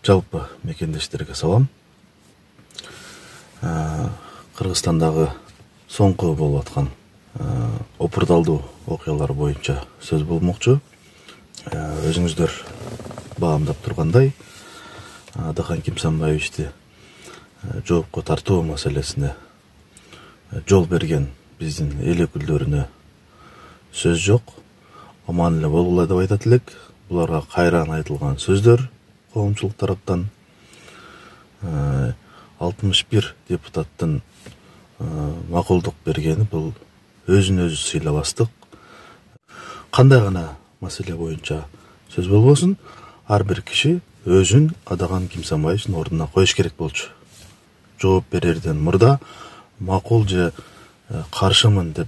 Жалпы мекендештерге салам. Кыргызстандагы соңку болуп аткан опурдалдуу окуялар боюнча сөз болмокчу. Өзүңүздөр баамдап тургандай, Адахан Кимсанбаевичти жоопко тартуу маселесине жол берген биздин эл өкүлдөрүнө сөз жок. Аман эле болгула деп айтат элек. Буларга кайран айтылган сөздөр коомчулук тараптан 61 депутаттын макулдук бергени бул өзүн өзү сыйлабастык. Кандай гана маселе боюнча сөз болбосун, ар бир киши өзүн Адахан Кимсанбаевичтин ордуна коюш керек болчу. Жооп берерден мурда макул же каршымын деп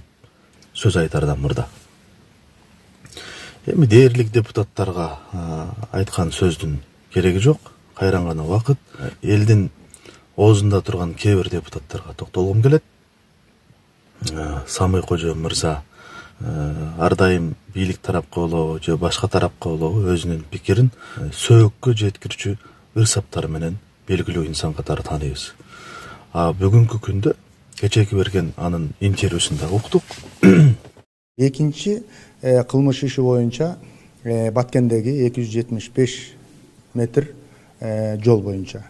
сөз айтардан мурда. Эми дээрлик депутаттарга айткан сөздүн кереги жок. Кайран гана убакыт элдин оозунда турган кээ бир депутаттарга токтолгум келет. Самый Кожо мырза ар дайым бийлик тарапка болобу же башка тарапка болобу өзүнүн пикирин сөөгкө жеткирчү ырсаптар менен белгилүү инсан катары тааныйбыз. Бүгүнкү күндө кечеки берген анын интервьюсунда уктук. Экинчи кылмыш иши боюнча Баткендеги 275 метр жол боюнча.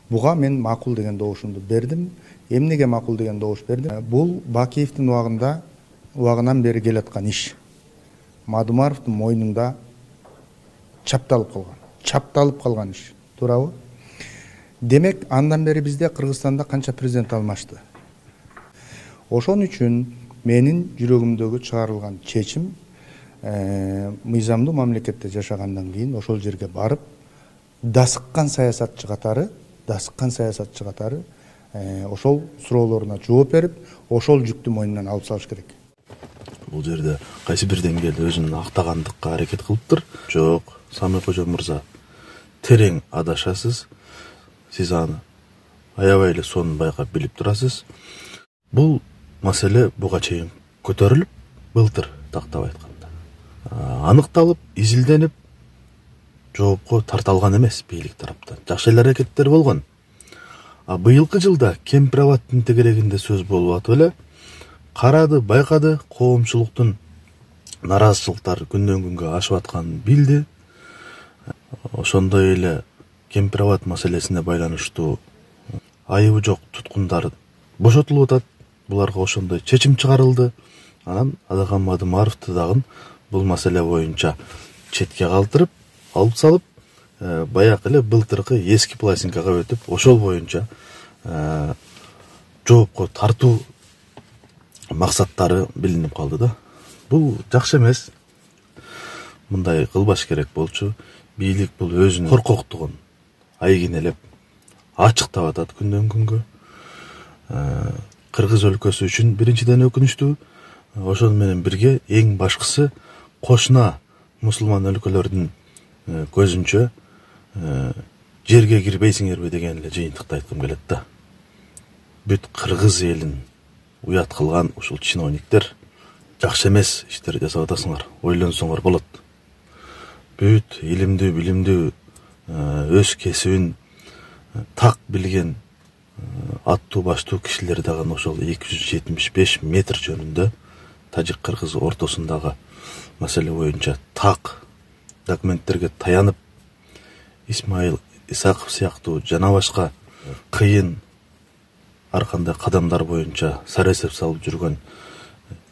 Буга мен макул деген добушумду бердим. Эмнеге макул деген добуш бердим? Бул Бакиевдин убагынан бери келаткан иш. Мадумаровдун мойнунда чапталып калган иш. Туурабы? Демек, андан бери бизде Кыргызстанда канча президент алмашты. Ошон үчүн менин жүрөгүмдөгү чыгарылган чечим мыйзамдуу мамлекетте жашагандан кийин ошол жерге барып дасыккан саясатчы катары ошол суроолоруна жооп берип, ошол жүктү мойнунан алып салыш керек. Бул жерде кайсы бир деңгээлде өзүн актагандыкка аракет кылыптыр. Жок, Самый Кожо мырза, терең адашасыз. Сиз аны аябай эле сонун байкап билип турасыз. Бул маселе буга чейин көтөрүлүп, былтыр тактап айтканда аныкталып, изилденип, жоопко тарталган эмес бийлик тараптан. Жакшы эле аракеттер болгон. Быйылкы жылда Кемпир Абадтын тегерегинде сөз болуп атып эле карады, байкады, коомчулуктун наразычылыктары күндөн күнгө ашып атканын билди. Ошондой эле Кемпир Абад маселесине байланыштуу айыбы жок туткундар бошотулуп атат. Буларга ошондой чечим чыгарылды. Анан Адахан Мадумаровду дагы бул маселе боюнча четке калтырып, алып салып, баягы эле былтыркы эски пластинкага өтүп, ошол боюнча жоопко тартуу максаттары билинип калды да. Бул жакшы эмес. Мындай кылбаш керек болчу. Бийлик бул өзүнүн коркоктугун айгинелеп ачыктап атат күндөн күнгө. Кыргыз өлкөсү үчүн биринчиден өкүнүчтүү. Ошол менен бирге эң башкысы кошуна мусулман өлкөлөрдүн көзүнчө жерге кирбейсиңерби деген эле жыйынтыкты айткым келет да. Бүт кыргыз элин уят кылган ушул чиновниктер жакшы эмес иштер жасап атасыңар. Ойлонсоңор болот. Бүт илимдүү, билимдүү, өз кесибин так билген аттуу баштуу кишилер дагы ошол 275 метр жөнүндө тажик-кыргыз ортосундагы маселе боюнча так документтерге таянып, Исмаил Исаков сыяктуу жана башка кыйын ар кандай кадамдар боюнча саресеп салып жүргөн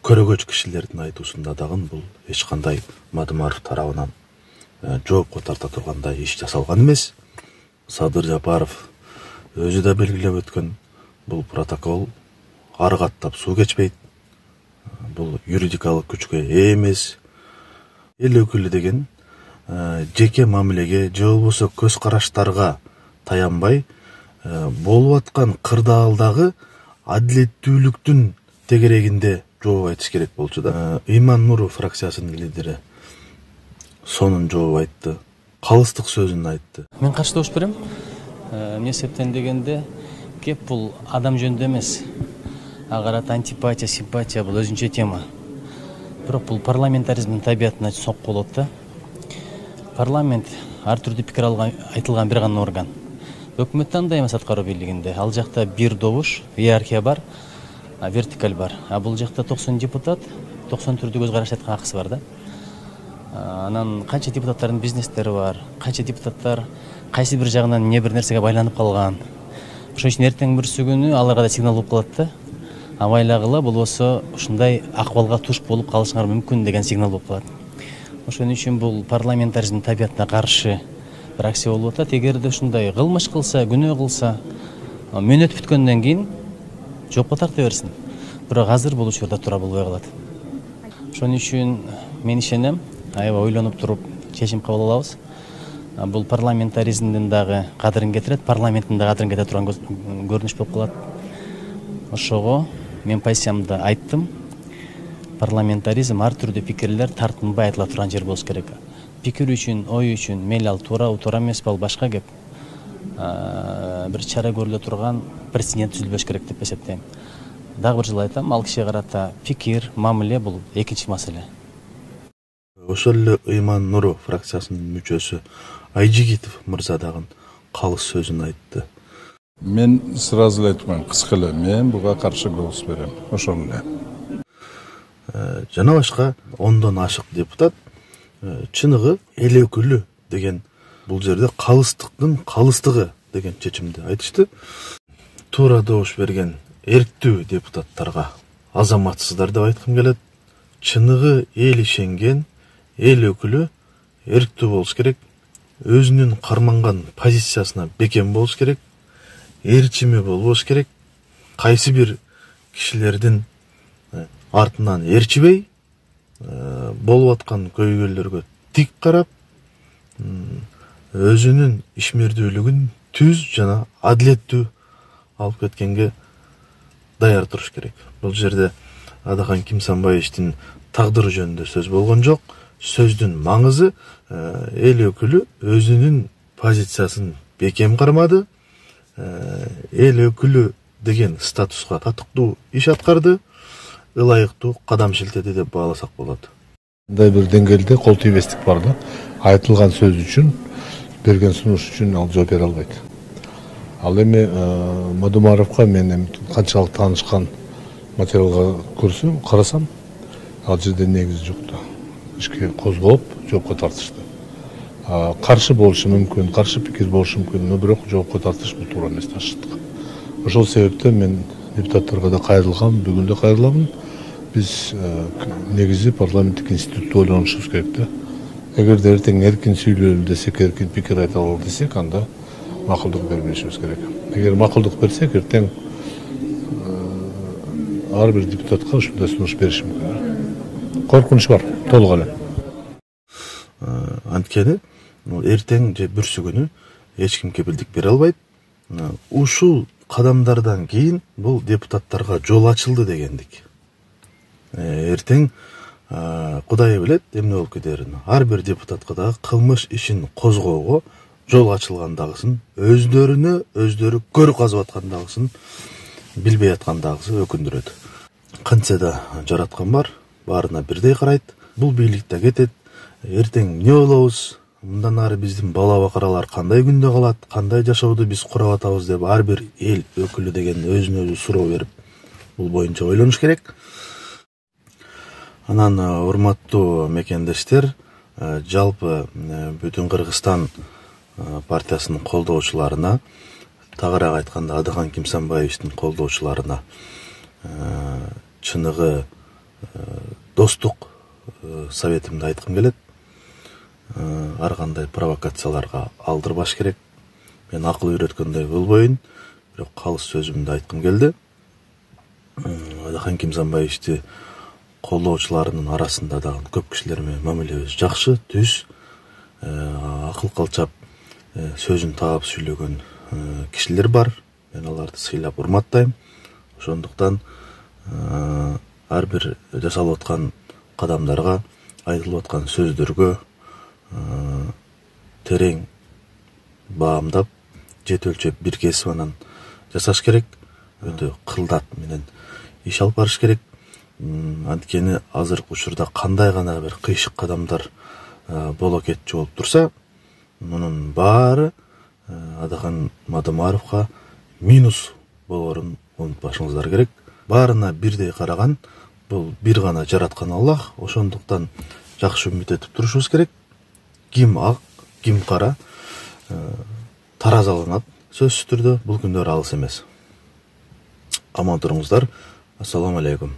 көрөгөч кишилердин айтуусунда дагы бул эч кандай Мадумаров тарабынан жоопко тарта тургандай иш жасалган эмес. Садыр Жапаров өзү да белгилеп өткөн бул протокол ары каттап суу кечпейт. Бул юридикалык күчкө ээ эмес. Эл өкүлү деген жеке мамилеге же болбосо көз караштарга таянбай болуп аткан кырдаалдагы адилеттүүлүктүн тегерегинде жооп айтыш керек болчу да. Иман Нуров фракциясынын лидери сонун жооп айтты. Калыстык сөзүн айтты. Мен каршы добуш берем. Эмне себептен дегенде кеп бул адам жөнүндө эмес. Агарат антипатия, симпатия бул өзүнчө тема. Бирок бул парламентаризмдин табиятына сокку болот да. Парламент ар түрдүү пикир айтылган бир гана орган. Өкмөттө андай эмес аткаруу бийлигинде. Ал жакта бир добуш, иерархия бар, вертикаль бар. А бул жакта 90 депутат, 90 түрдүү көз караш айткан акысы бар да. Анан канча депутаттардын бизнестери бар, канча депутаттар кайсы бир жагынан эмне бир нерсеге байланып калган. Ошон үчүн эртең бүрсү күнү аларга да сигнал болуп калат да. Абайлагыла болбосо ушундай акыбалга туш болуп калышыңар мүмкүн деген сигнал болуп калат. Ошон үчүн бул парламентаризмдин табиятына каршы бир акция болуп атат. Эгерде ушундай кылмыш кылса, күнөө кылса, мөөнөт бүткөндөн кийин жоопко тарта берсин. Бирок азыр бул учурда туура болбой калат. Ошон үчүн мен ишенем, аябай ойлонуп туруп чечим кабыл алабыз. Бул парламентаризмдин дагы кадырын кетирет, парламенттин дагы кадырын кете турган көрүнүш болуп калат. Ошого мен позициямды айттым. Парламентаризм ар түрдүү пикирлер тартынбай айтыла турган жер болуш керек. Пикир үчүн, ой үчүн мейли ал туура эмес бал башка кеп бир чара көрүлө турган прецедент түзүлбөш керек деп эсептейм. Дагы бир жолу айтам, ал кишиге карата пикир, мамиле бул экинчи маселе. Ошол эле Ыйман Нуру фракциясынын мүчөсү Айжигитов мырза дагы калыс сөзүн айтты. Мен сразу эле айтмайм, кыска эле мен буга каршы голос берем. Ошол эле. Жана башка ондон ашык депутат чыныгы эл өкүлү деген бул жерде калыстыктын калыстыгы деген чечимди айтышты. Туура добуш берген эрктүү депутаттарга азаматсыздар деп айткым келет. Чыныгы эл ишенген эл өкүлү эрктүү болуш керек. Өзүнүн карманган позициясына бекем болуш керек. Эрчими болбош керек. Кайсы бир кишилердин артынан эрчибей, болуп аткан көйгөйлөргө тик карап, өзүнүн ишмердүүлүгүн түз жана адилеттүү алып кеткенге даяр туруш керек. Бул жерде Адахан Кимсанбаевичтин тагдыры жөнүндө сөз болгон жок. Сөздүн маңызы эл өкүлү өзүнүн позициясын бекем кармады. Эл өкүлү деген статуска татыктуу иш аткарды, ылайыктуу кадам шилтеди деп бааласак болот. Мындай бир деңгээлде кол тийбестик бар да. Айтылган сөз үчүн, берген сунуш үчүн ал жооп бере албайт. Ал эми Мадумаровго мен канчалык таанышкан материалга көрсөм, карасам, ал жерде негизи жок да. Ишке козголуп, жоопко тартышты. Каршы болушу мүмкүн, каршы пикир болушу мүмкүн, но бирок жоопко тартыш бул туура эмес ташыттык. Ошол себептен мен депутаттарга да кайрылгам, бүгүн да кайрыламын. Биз негизи парламенттик институтта ойлонушубуз керек да. Эгерде эртең эркин сүйлөөлү десек, эркин пикир айта алалы десек, анда макулдук бербешибиз керек. Эгер макулдук берсек, эртең ар бир депутатка ушундай сунуш бериш мүмкүн. Коркунуч бар, толук эле. Анткени эртең же бүрсү күнү эч ким кепилдик бере албайт. Ушул кадамдардан кийин бул депутаттарга жол ачылды дегендик. Эртең Кудай билет эмне болуп кетерин. Ар бир депутатка да кылмыш ишин козгоого жол ачылгандагысын, өздөрү көр казып аткандагысын билбей аткандагысы өкүндүрөт. Кантсе да жараткан бар, баарына бирдей карайт. Бул бийлик да кетет. Эртең эмне болобуз? Мындан ары биздин бала бакаралар кандай күндө калат, кандай жашоодо биз курап атабыз деп ар бир эл өкүлү деген өзүнө өзү суроо берип, бул боюнча ойлонуш керек. Анан урматтуу мекендештер, жалпы бүтүн Кыргызстан партиясынын колдоочуларына, тагыраак айтканда Адахан Кимсанбаевичтин колдоочуларына чыныгы достук советимди айткым келет. Ар кандай провокацияларга алдырбаш керек. Мен акыл үйрөткөндөй болбойн, бирок калыс сөзүмдү айткым келди. Адахан Кимсанбаевичти колдоочуларынын арасында дагы көп кишилер менен мамилебиз жакшы, түз, акыл калчап сөзүн таап сүйлөгөн кишилер бар. Мен аларды сыйлап урматтайм. Ошондуктан ар бир жасалып аткан кадамдарга, айтылып аткан сөздөргө терең баамдап, жет өлчөп бир кесип анан жасаш керек. Өтө кылдат менен иш алып барыш керек. Анткени азыркы учурда кандай гана бир кыйшык кадамдар боло кетчү болуп турса, мунун баары Адахан Мадумаровка минус болорун унутпашыңыздар керек. Баарына бирдей караган бул бир гана жараткан Аллах, ошондуктан жакшы үмүт этип турушубуз керек. Ким ак, ким кара таразаланат сөзсүз түрдө, бул күндөр алыс эмес. Аман туруңуздар. Ассаламу алейкум.